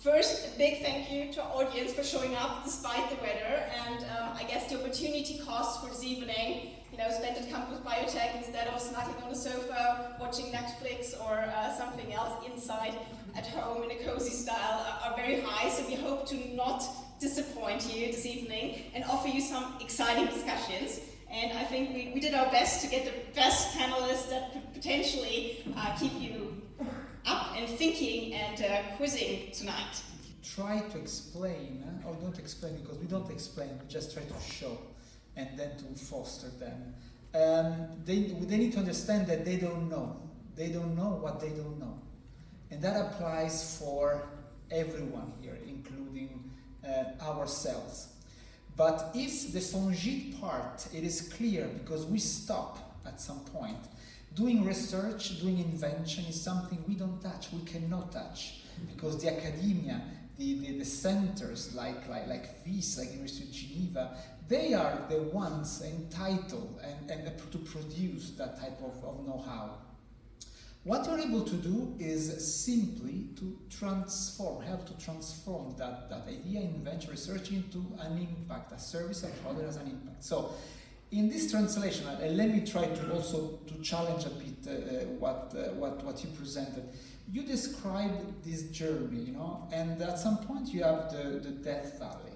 First, a big thank you to our audience for showing up despite the weather, and I guess the opportunity cost for this evening, spent at Campus BioTech instead of snuggled on the sofa, watching Netflix or something else inside at home in a cozy style are very high, so we hope to not disappoint you this evening and offer you some exciting discussions. And I think we did our best to get the best panelists that could potentially keep you up and thinking and quizzing tonight. Try to explain, or don't explain, because we don't explain, we just try to show and then to foster them. They need to understand that they don't know. They don't know what they don't know. And that applies for everyone here, including ourselves. But if the fongite part, it is clear because we stop at some point. Doing research, doing invention is something we don't touch, we cannot touch, because the academia, the centers like this, like University of Geneva, they are the ones entitled and to produce that type of know-how. What you're able to do is simply to help to transform that idea, invention, research into an impact, a service, a product as an impact. So, in this translation, and let me try to also to challenge a bit what you presented. You described this journey, and at some point you have the Death Valley.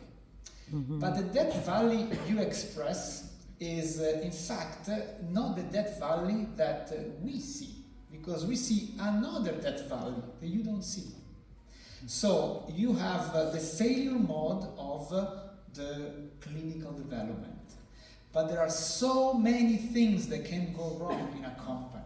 Mm-hmm. But the Death Valley you express is, in fact, not the Death Valley that we see, because we see another Death Valley that you don't see. So you have the failure mode of the clinical development. But there are so many things that can go wrong in a company.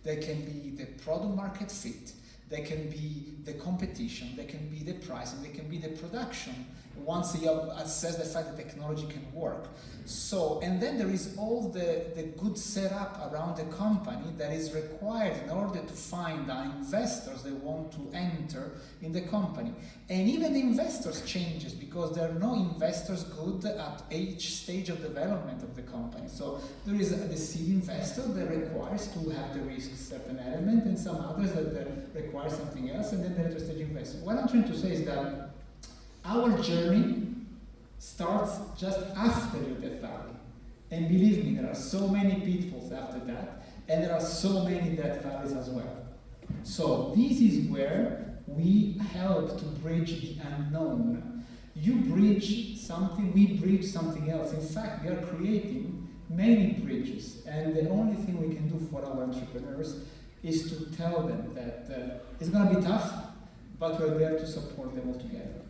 There can be the product market fit, there can be the competition, there can be the pricing, there can be the production, once you have assessed the fact that technology can work. So, and then there is all the good setup around the company that is required in order to find investors that want to enter in the company. And even the investors changes because there are no investors good at each stage of development of the company. So there is the seed investor that requires to have the risk certain element and some others that require something else, and then the later stage investor. What I'm trying to say is that our journey starts just after your Death Valley. And believe me, there are so many pitfalls after that, and there are so many Death Valleys as well. So this is where we help to bridge the unknown. You bridge something, we bridge something else. In fact, we are creating many bridges, and the only thing we can do for our entrepreneurs is to tell them that it's going to be tough, but we're there to support them all together.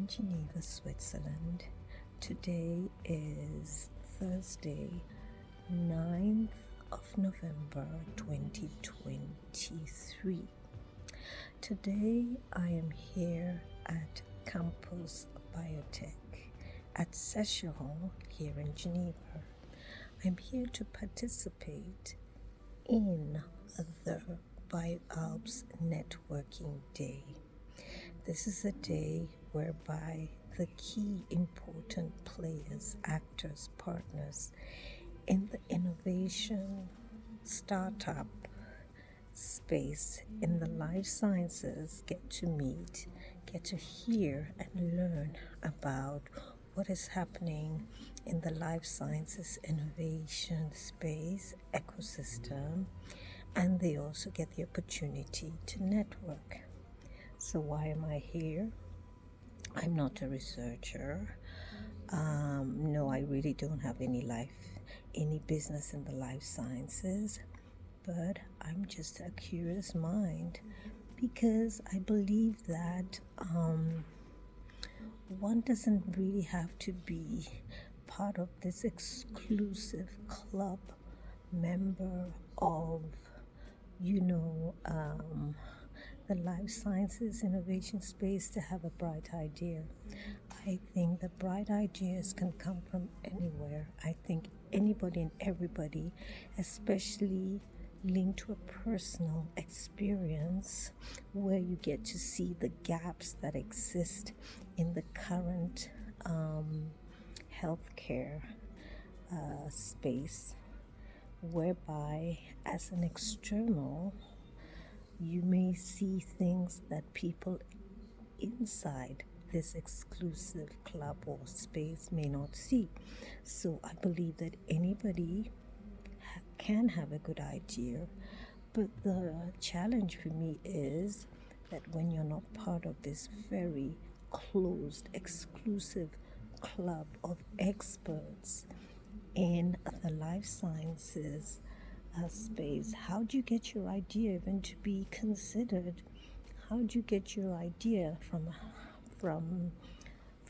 Geneva, Switzerland. Today is Thursday, 9th of November 2023. Today I am here at Campus BioTech at Sécheron here in Geneva. I'm here to participate in the BioAlps Networking Day. This is a day whereby the key important players, actors, partners in the innovation startup space in the life sciences get to meet, get to hear and learn about what is happening in the life sciences innovation space ecosystem, and they also get the opportunity to network. So why am I here? I'm not a researcher. No, I really don't have any business in the life sciences, but I'm just a curious mind because I believe that one doesn't really have to be part of this exclusive club member of, the life sciences innovation space to have a bright idea. I think the bright ideas can come from anywhere. I think anybody and everybody, especially linked to a personal experience where you get to see the gaps that exist in the current healthcare space, whereby as an external you may see things that people inside this exclusive club or space may not see. So I believe that anybody can have a good idea, but the challenge for me is that when you're not part of this very closed, exclusive club of experts in the life sciences space, how do you get your idea even to be considered? How do you get your idea from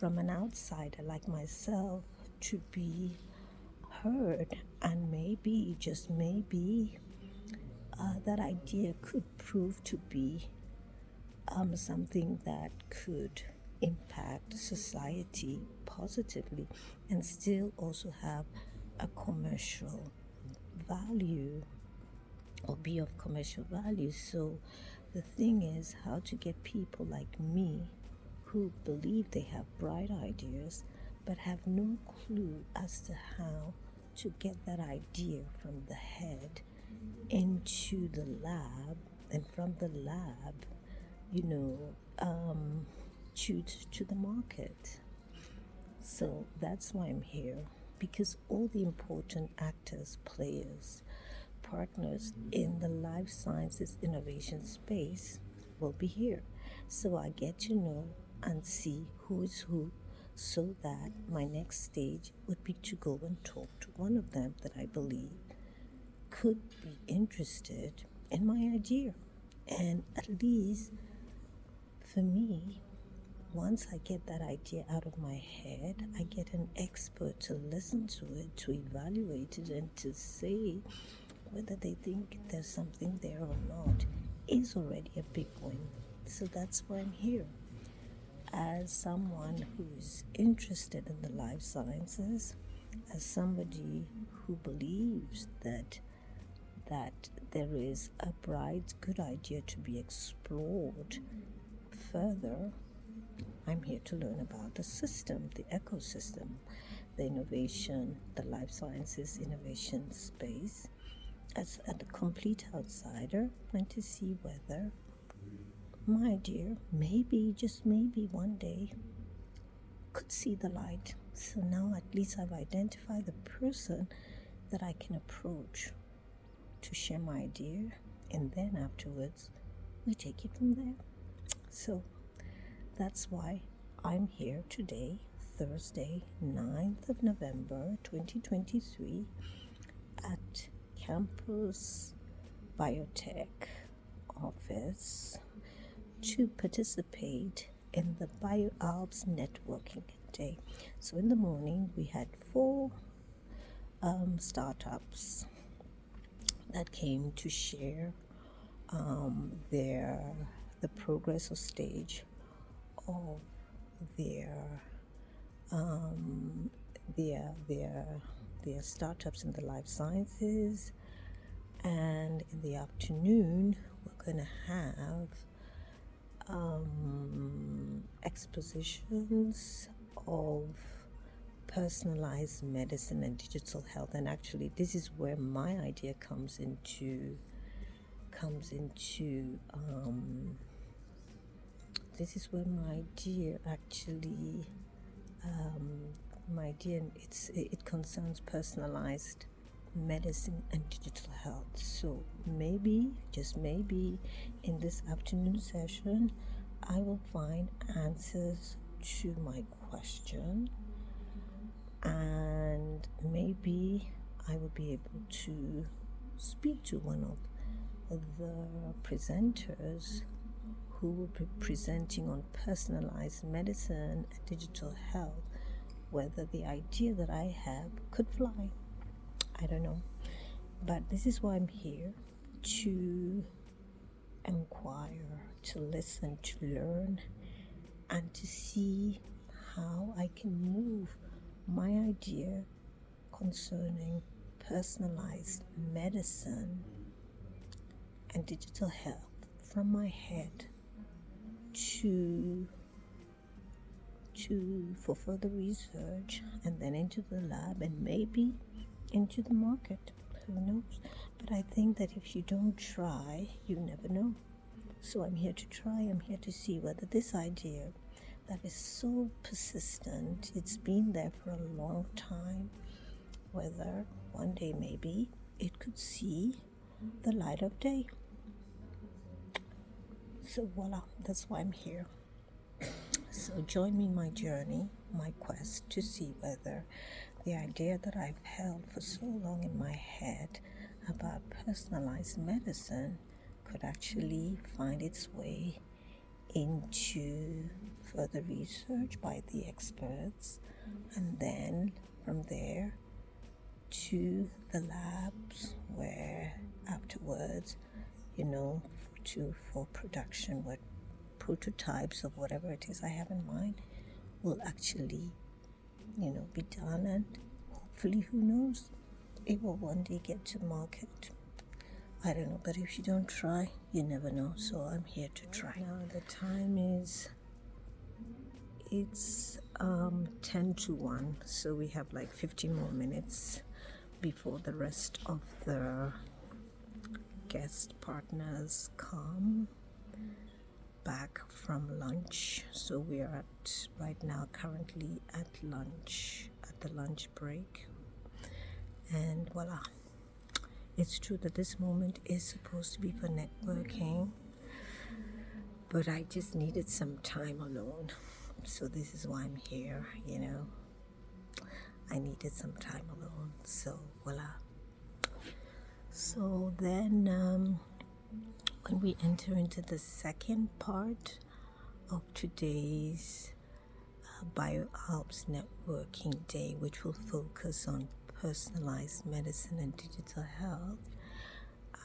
an outsider like myself to be heard? And maybe, just maybe, that idea could prove to be something that could impact society positively and still also have a commercial value or be of commercial value. So the thing is how to get people like me who believe they have bright ideas but have no clue as to how to get that idea from the head into the lab, and from the lab, to the market. So that's why I'm here, because all the important actors, players, partners in the life sciences innovation space will be here. So I get to know and see who is who, so that my next stage would be to go and talk to one of them that I believe could be interested in my idea. And at least for me, once I get that idea out of my head, I get an expert to listen to it, to evaluate it, and to say whether they think there's something there or not is already a big win. So that's why I'm here. As someone who's interested in the life sciences, as somebody who believes that there is a bright, good idea to be explored further, I'm here to learn about the system, the ecosystem, the innovation, the life sciences innovation space, as a complete outsider, and to see whether my idea, maybe, just maybe one day, could see the light. So now at least I've identified the person that I can approach to share my idea, and then afterwards we take it from there. So that's why I'm here today, Thursday, 9th of November 2023, at Campus BioTech office to participate in the BioAlps networking day. So in the morning we had 4 startups that came to share the progress or stage of their startups in the life sciences. And in the afternoon we're going to have expositions of personalized medicine and digital health. And actually this is where my idea comes into this is where my idea actually it concerns personalized medicine and digital health. So maybe, just maybe, in this afternoon session I will find answers to my question, and maybe I will be able to speak to one of the presenters who will be presenting on personalized medicine and digital health, whether the idea that I have could fly. I don't know, but this is why I'm here, to inquire, to listen, to learn, and to see how I can move my idea concerning personalized medicine and digital health from my head to for further research, and then into the lab, and maybe into the market. Who knows? But I think that if you don't try, you never know. So I'm here to try. I'm here to see whether this idea that is so persistent, it's been there for a long time, whether one day maybe it could see the light of day. So voila, that's why I'm here. So join me in my journey, my quest to see whether the idea that I've held for so long in my head about personalized medicine could actually find its way into further research by the experts, and then from there to the labs where afterwards, for production, what prototypes of whatever it is I have in mind will actually, be done, and hopefully, who knows, it will one day get to market. I don't know, but if you don't try, you never know. So I'm here to try. Now the time it's 10 to 1, so we have like 15 more minutes before the rest of the guest partners come back from lunch. So we are right now currently at lunch, at the lunch break, and voila. It's true that this moment is supposed to be for networking, but I just needed some time alone. So this is why I'm here, I needed some time alone. So voila. So then when we enter into the second part of today's BioAlps Networking Day, which will focus on personalized medicine and digital health,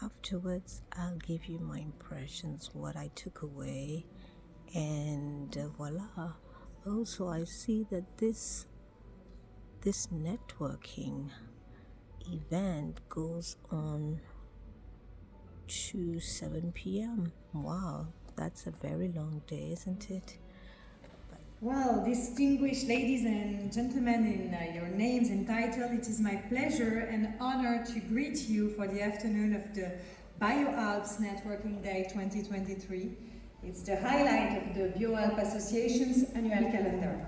afterwards I'll give you my impressions, what I took away, and voila. Also, I see that this networking event goes on to 7 p.m. Wow, that's a very long day, isn't it? Well, distinguished ladies and gentlemen, in your names and title, it is my pleasure and honor to greet you for the afternoon of the BioAlps Networking Day 2023. It's the highlight of the BioAlps Association's annual calendar.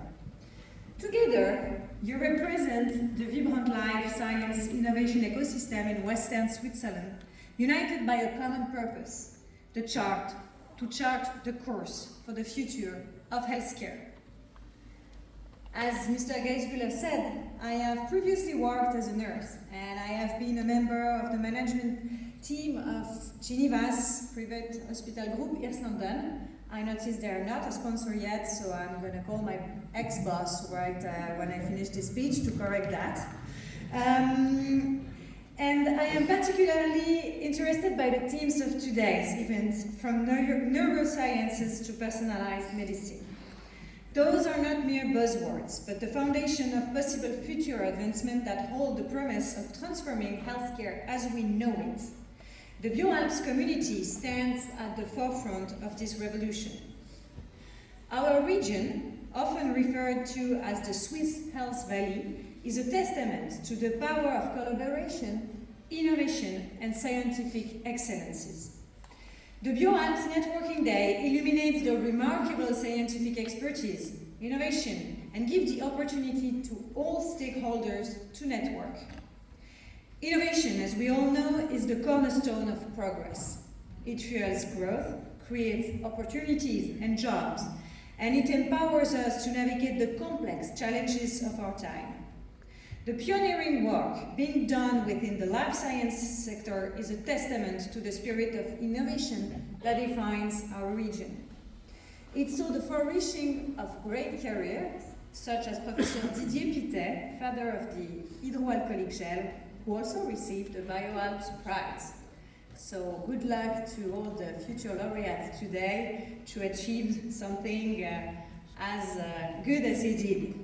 Together, you represent the vibrant life science innovation ecosystem in Western Switzerland, united by a common purpose, to chart the course for the future of healthcare. As Mr. Geisbühler said, I have previously worked as a nurse, and I have been a member of the management team of Geneva's private hospital group, London. I noticed they are not a sponsor yet, so I'm going to call my ex-boss when I finish this speech to correct that. And I am particularly interested by the themes of today's event, from neurosciences to personalized medicine. Those are not mere buzzwords, but the foundation of possible future advancement that hold the promise of transforming healthcare as we know it. The BioAlps community stands at the forefront of this revolution. Our region, often referred to as the Swiss Health Valley, is a testament to the power of collaboration, innovation, and scientific excellences. The BioAlps Networking Day illuminates the remarkable scientific expertise, innovation, and gives the opportunity to all stakeholders to network. Innovation, as we all know, is the cornerstone of progress. It fuels growth, creates opportunities and jobs, and it empowers us to navigate the complex challenges of our time. The pioneering work being done within the life science sector is a testament to the spirit of innovation that defines our region. It saw the flourishing of great careers, such as Professor Didier Pittet, father of the hydroalcoholic gel, who also received the BioAlps Prize. So good luck to all the future laureates today to achieve something as good as he did.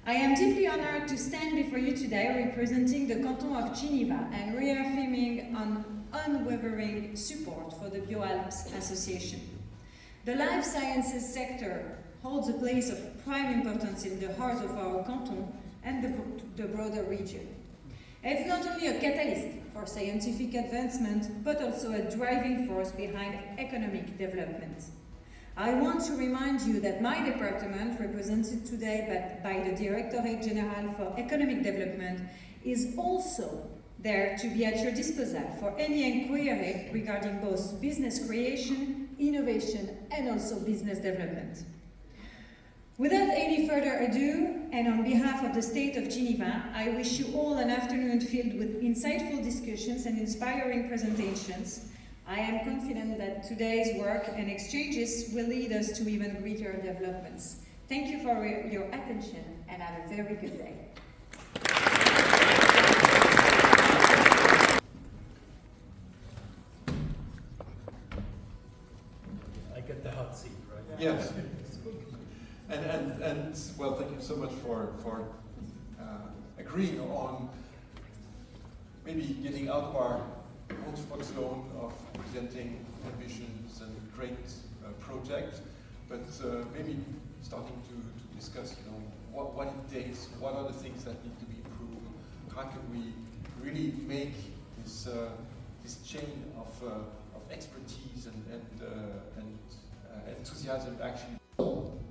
I am deeply honored to stand before you today representing the Canton of Geneva and reaffirming an unwavering support for the BioAlps Association. The life sciences sector holds a place of prime importance in the heart of our canton and the broader region. It's not only a catalyst for scientific advancement, but also a driving force behind economic development. I want to remind you that my department, represented today by the Directorate General for Economic Development, is also there to be at your disposal for any inquiry regarding both business creation, innovation, and also business development. Without any further ado, and on behalf of the State of Geneva, I wish you all an afternoon filled with insightful discussions and inspiring presentations. I am confident that today's work and exchanges will lead us to even greater developments. Thank you for your attention and have a very good day. I get the hot seat, right? Yes. And well, thank you so much for agreeing on maybe getting out of our comfort zone of presenting ambitions and great projects, but maybe starting to discuss, what it takes, what are the things that need to be improved, how can we really make this chain of expertise and enthusiasm actually.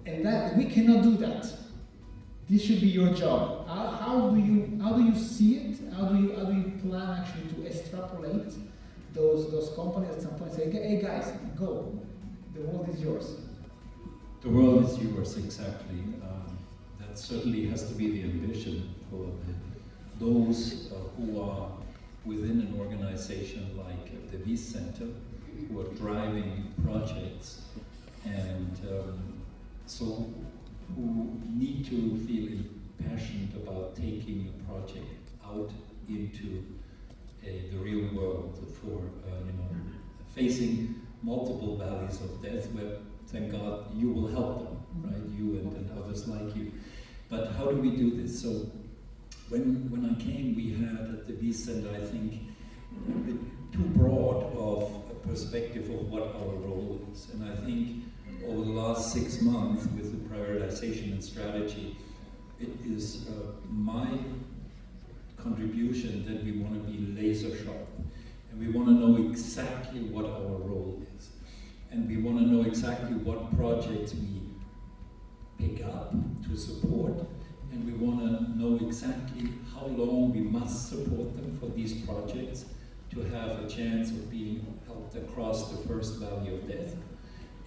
And that we cannot do that. This should be your job. How do you see it? How do you plan actually to extrapolate those companies at some point? Say, hey guys, go. The world is yours. The world is yours, exactly. That certainly has to be the ambition for those who are within an organization like the Wyss Center, who are driving projects and so who need to feel passionate about taking a project out into the real world for facing multiple valleys of death, where thank God you will help them, right? You and others like you. But how do we do this? So when I came, we had at the Wyss Center, I think, a bit too broad of a perspective of what our role is. And I think over the last 6 months with the prioritization and strategy, it is my contribution that we want to be laser sharp. And we want to know exactly what our role is. And we want to know exactly what projects we pick up to support. And we want to know exactly how long we must support them for these projects to have a chance of being helped across the first valley of death.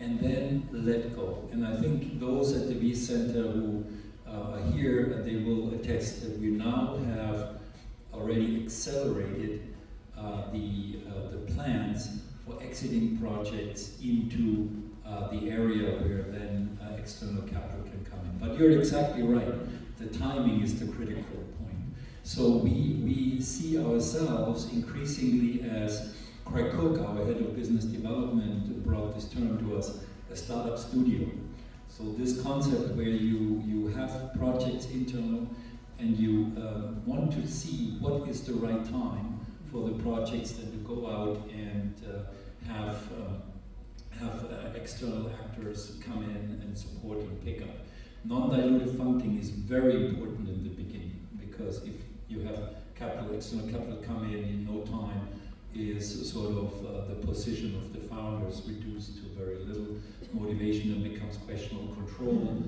And then let go. And I think those at the Wyss Center who are here, they will attest that we now have already accelerated the plans for exiting projects into the area where then external capital can come in. But you're exactly right. The timing is the critical point. So we see ourselves increasingly as Craig Cook, our head of business development, brought this term to us, a startup studio. So this concept where you have projects internal and you want to see what is the right time for the projects that you go out and have external actors come in and support and pick up. Non-dilutive funding is very important in the beginning, because if you have external capital come in no time, is sort of the position of the founders reduced to very little. Motivation then becomes question of control,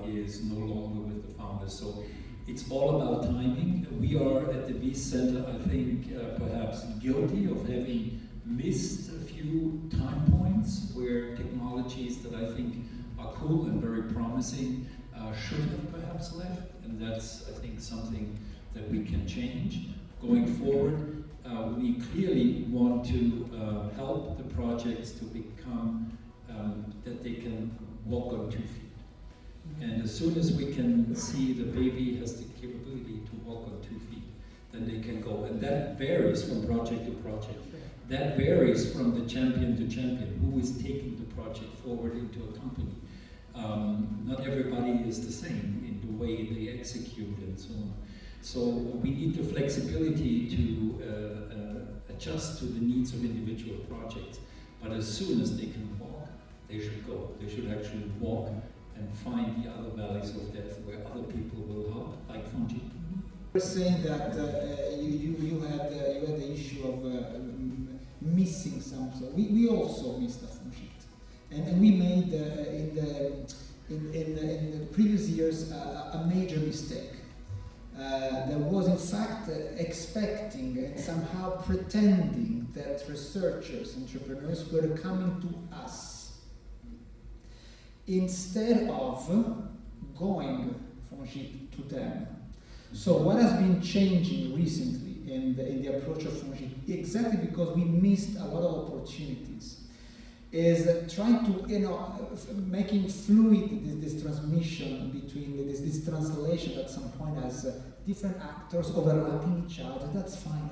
is no longer with the founders. So it's all about timing. We are at the Wyss Center, I think, perhaps guilty of having missed a few time points where technologies that I think are cool and very promising should have perhaps left. And that's, I think, something that we can change. Going forward, we clearly want to help the projects to become that they can walk on 2 feet. And as soon as we can see the baby has the capability to walk on 2 feet, then they can go. And that varies from project to project. That varies from the champion to champion, who is taking the project forward into a company. Not everybody is the same in the way they execute and so on. So we need the flexibility to adjust to the needs of individual projects. But as soon as they can walk, they should go. They should actually walk and find the other valleys of death where other people will help, like Fungi. You were saying that you had the issue of missing some. So we also missed a fungi, and we made in the previous years a major mistake. There was in fact expecting and somehow pretending that researchers, entrepreneurs were coming to us instead of going to them. So what has been changing recently in the approach of Fungi, exactly because we missed a lot of opportunities, is trying to, making fluid this transmission between this translation at some point as different actors overlapping each other. That's fine.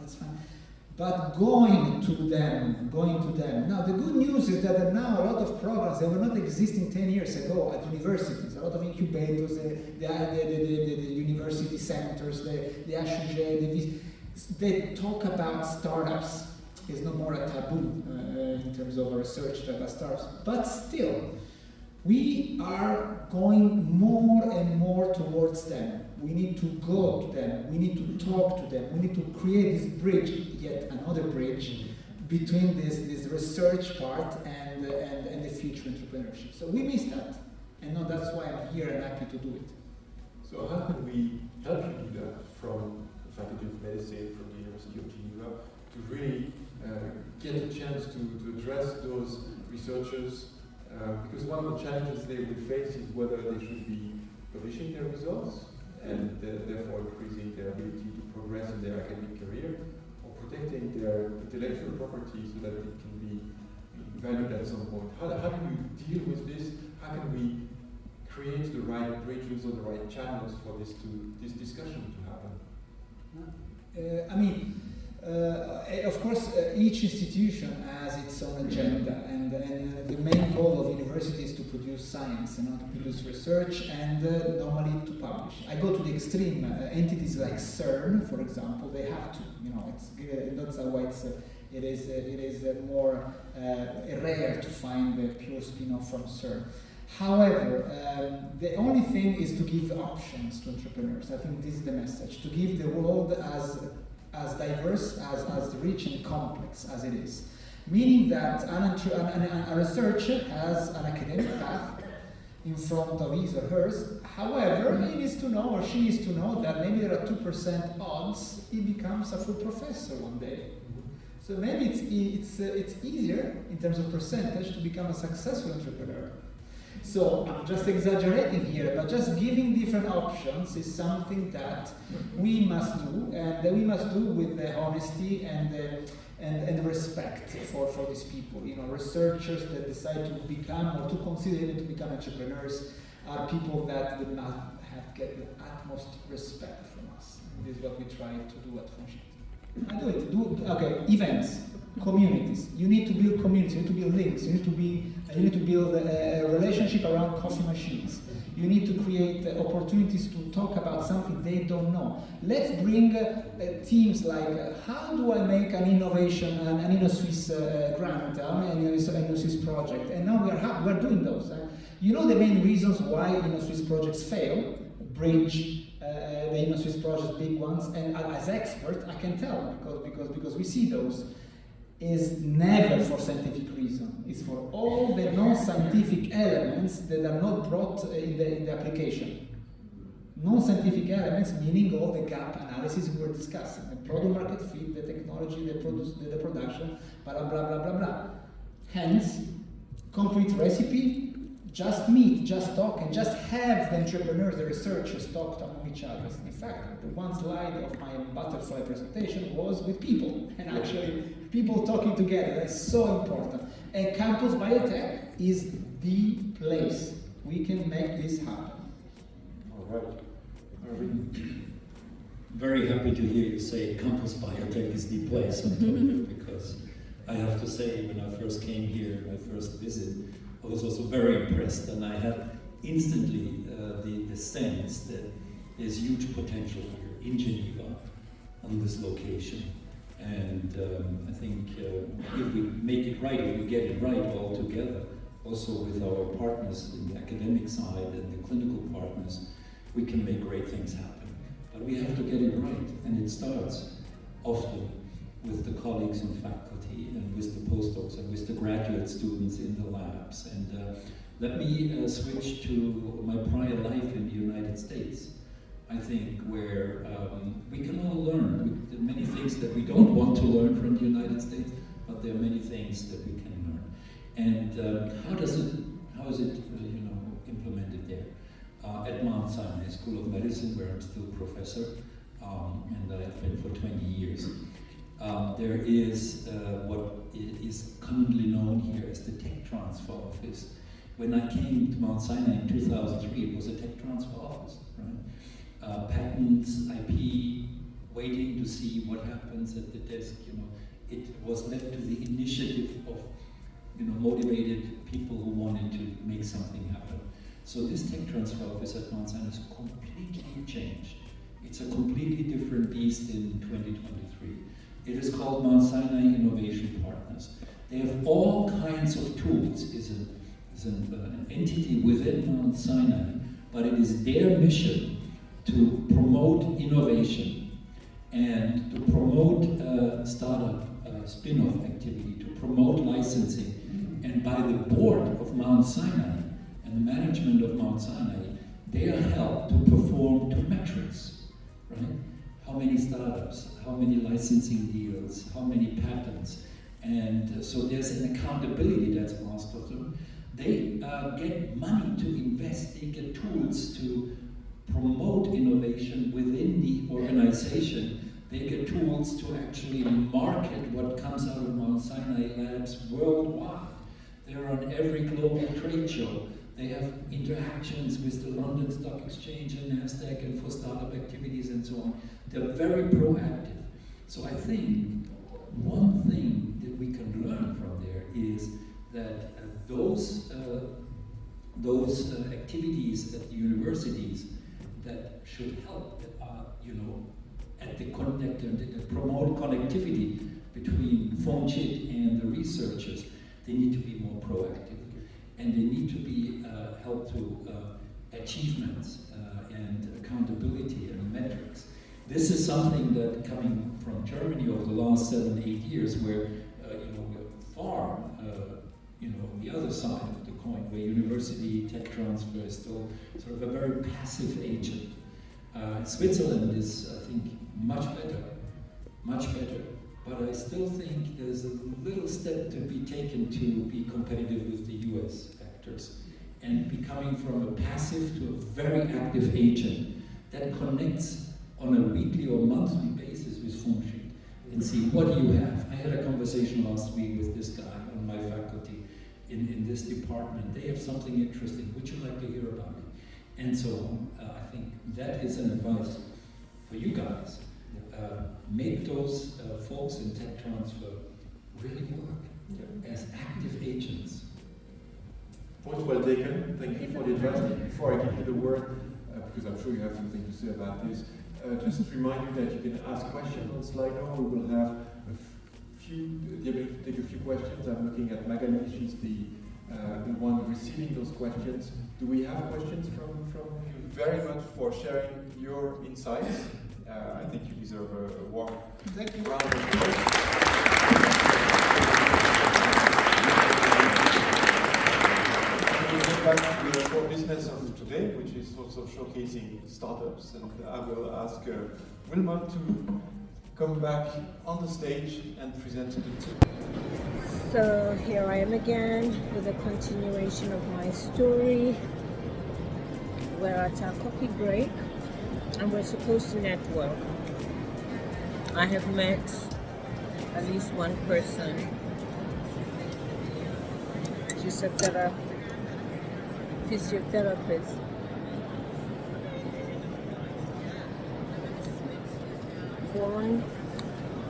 But going to them. Now the good news is that now a lot of programs that were not existing 10 years ago at universities, a lot of incubators, the university centers, the HUG, they talk about startups. It's no more a taboo in terms of research that startups. But still, we are going more and more towards them. We need to go to them. We need to talk to them. We need to create this bridge, yet another bridge, between this research part and the future entrepreneurship. So we missed that. And no, that's why I'm here and happy to do it. So how can we help you do that from the Faculty of Medicine, from the University of Geneva, to really get a chance to address those researchers? Because one of the challenges they will face is whether they should be publishing their results and therefore increasing their ability to progress in their academic career, or protecting their intellectual property so that it can be valued at some point. How do you deal with this? How can we create the right bridges or the right channels for this discussion to happen? Of course, each institution has its own agenda, and the main goal of university is to produce science, to produce research, and normally to publish. I go to the extreme. Entities like CERN, for example, they have to. That's why it is more rare to find the pure spin-off from CERN. However, the only thing is to give options to entrepreneurs. I think this is the message: to give the world as diverse, as rich and complex as it is. Meaning that a researcher has an academic path in front of his or hers. However, he needs to know, or she needs to know, that maybe there are 2% odds he becomes a full professor one day. So maybe it's easier in terms of percentage to become a successful entrepreneur. So I'm just exaggerating here, but just giving different options is something that we must do, and that we must do with the honesty and respect for these people. Researchers that decide to become or to consider even to become entrepreneurs are people that would not get the utmost respect from us. And this is what we try to do at Fungi. I do it. Events, communities. You need to build communities. You need to build links. You need to build a relationship around coffee machines. You need to create opportunities to talk about something they don't know. Let's bring teams like, how do I make an innovation, an InnoSwiss grant, an InnoSwiss project? And now we're doing those. The main reasons why InnoSwiss projects fail, bridge, the InnoSwiss projects, big ones, and as expert, I can tell because we see those, is never for scientific reason. It's for all the non-scientific elements that are not brought in the application. Non-scientific elements meaning all the gap analysis we were discussing, the product market fit, the technology, the production, blah blah blah blah blah. Hence, concrete recipe. Just meet, just talk, and just have the entrepreneurs, the researchers talk among each other. In fact, the one slide of my butterfly presentation was with people, and actually people talking together. That's so important. And Campus BioTech is the place. We can make this happen. All right. Very happy to hear you say Campus BioTech is the place, Antonio, because I have to say, when I first came here, my first visit, I was also very impressed, and I had instantly the sense that there's huge potential here in Geneva on this location. And I think if we make it right, if we get it right all together, also with our partners in the academic side and the clinical partners, we can make great things happen. But we have to get it right, and it starts often with the colleagues and faculty and with the postdocs and with the graduate students in the labs. And let me switch to my prior life in the United States, I think, where we can all learn. There are many things that we don't want to learn from the United States, but there are many things that we can learn. And how is it implemented there? At Mount Sinai School of Medicine, where I'm still professor, and I have been for 20 years. There is what is commonly known here as the Tech Transfer Office. When I came to Mount Sinai in 2003, it was a Tech Transfer Office, right? Patents, IP, waiting to see what happens at the desk. It was left to the initiative of motivated people who wanted to make something happen. So this Tech Transfer Office at Mount Sinai is completely changed. It's a completely different beast in 2023. It is called Mount Sinai Innovation Partners. They have all kinds of tools. It's an entity within Mount Sinai, but it is their mission to promote innovation and to promote startup spin-off activity, to promote licensing. And by the board of Mount Sinai and the management of Mount Sinai, they are held to perform two metrics, right? How many startups, how many licensing deals, how many patents. And so there's an accountability that's asked of them. They get money to invest, they get tools to promote innovation within the organization. They get tools to actually market what comes out of Mount Sinai labs worldwide. They're on every global trade show. They have interactions with the London Stock Exchange and NASDAQ and for startup activities and so on. They're very proactive. So I think one thing that we can learn from there is that those activities at the universities that should help, that are, at the connect and that promote connectivity between FONCHIT and the researchers, they need to be more proactive, and they need to be held to achievements and accountability and metrics. This is something that, coming from Germany over the last 7-8 years, where we're far on the other side of the coin, where university tech transfer is still sort of a very passive agent. Switzerland is, I think, much better. But I still think there's a little step to be taken to be competitive with the US actors, and becoming from a passive to a very active agent that connects on a weekly or monthly basis with FONCHIT and see what do you have. I had a conversation last week with this guy on my faculty in this department. They have something interesting. Would you like to hear about it? And so on. I think that is an advice for you guys. Make those folks in tech transfer really work as active agents. Point well taken. Thank you for the advice. Before I give you the word, because I'm sure you have something to say about this, just remind you that you can ask questions on Slido. We will have the ability to take a few questions. I'm looking at Magali. She's the one receiving those questions. Do we have questions from you? Very much for sharing your insights. I think you deserve a warm round of applause. We'll get back to the core business of today, which is also showcasing startups, and I will ask Wilma to come back on the stage and present the two. So here I am again with a continuation of my story. We're at our coffee break and we're supposed to network. I have met at least one person. She's a physiotherapist. Born,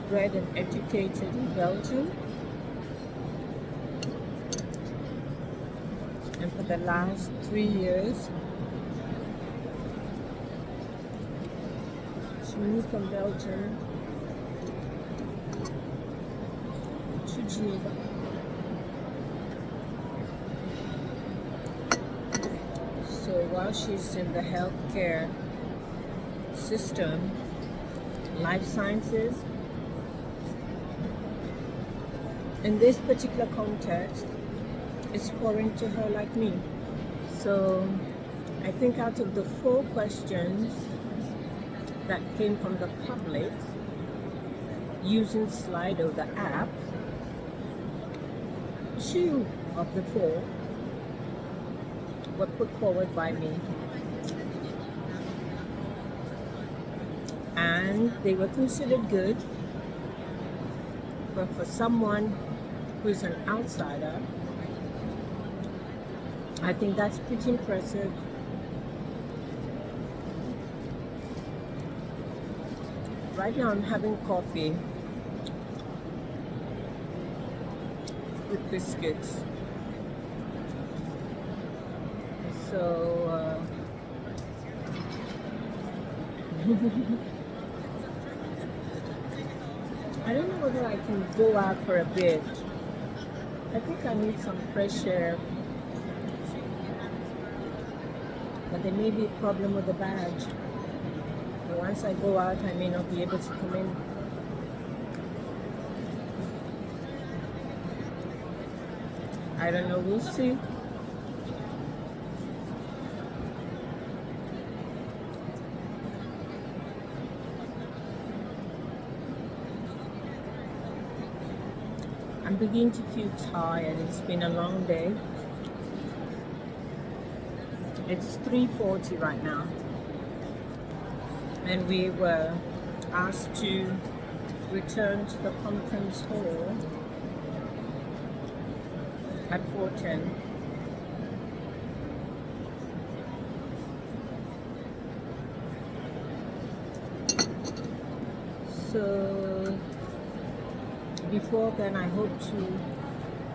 bred and educated in Belgium. the last 3 years. She moved from Belgium to Geneva. So while she's in the healthcare system, life sciences, in this particular context, it's foreign to her like me. So I think out of the 4 questions that came from the public using Slido, the app, 2 of the 4 were put forward by me. And they were considered good, but for someone who's an outsider, I think that's pretty impressive. Right now I'm having coffee with biscuits. So I don't know whether I can go out for a bit. I think I need some fresh air. But there may be a problem with the badge. But once I go out, I may not be able to come in. I don't know, we'll see. I'm beginning to feel tired. It's been a long day. It's 3:40 right now. And we were asked to return to the conference hall at 4:10. So before then, I hope to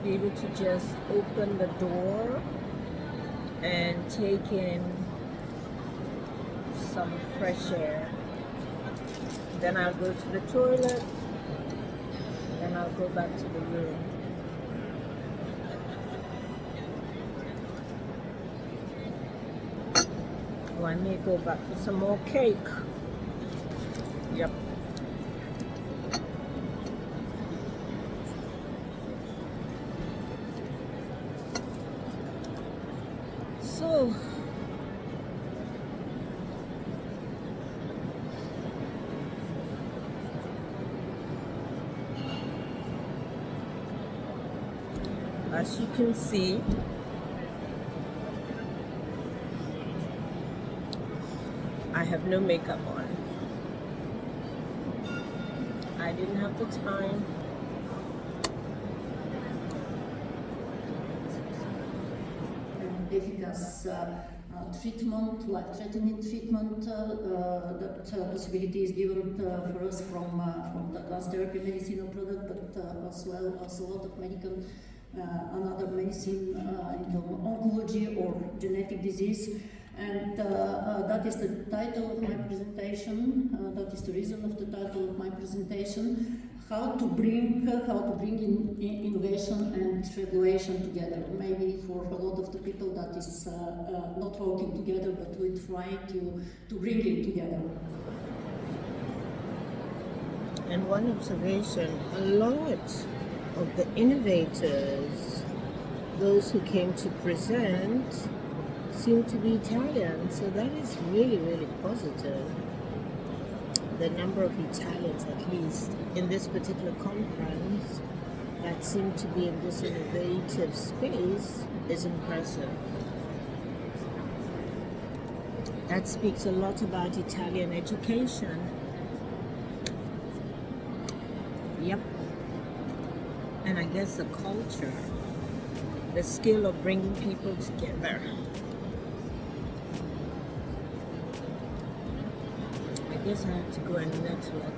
be able to just open the door and take in some fresh air. Then I'll go to the toilet, then I'll go back to the room. Oh, I may go back for some more cake. Yep. So as you can see, I have no makeup on. I didn't have the time. Efficace treatment, life-threatening treatment. That possibility is given for us from the advanced therapy medicinal product, but as well as a lot of medical another medicine in oncology or genetic disease. And that is the title of my presentation. That is the reason of the title of my presentation. How to bring in innovation and regulation together. Maybe for a lot of the people that is not working together, but we try to bring it together. And one observation, a lot of the innovators, those who came to present, seem to be Italian. So that is really, really positive. The number of Italians, at least, in this particular conference that seem to be in this innovative space is impressive. That speaks a lot about Italian education. Yep. And I guess the culture, the skill of bringing people together. I guess I have to go and network.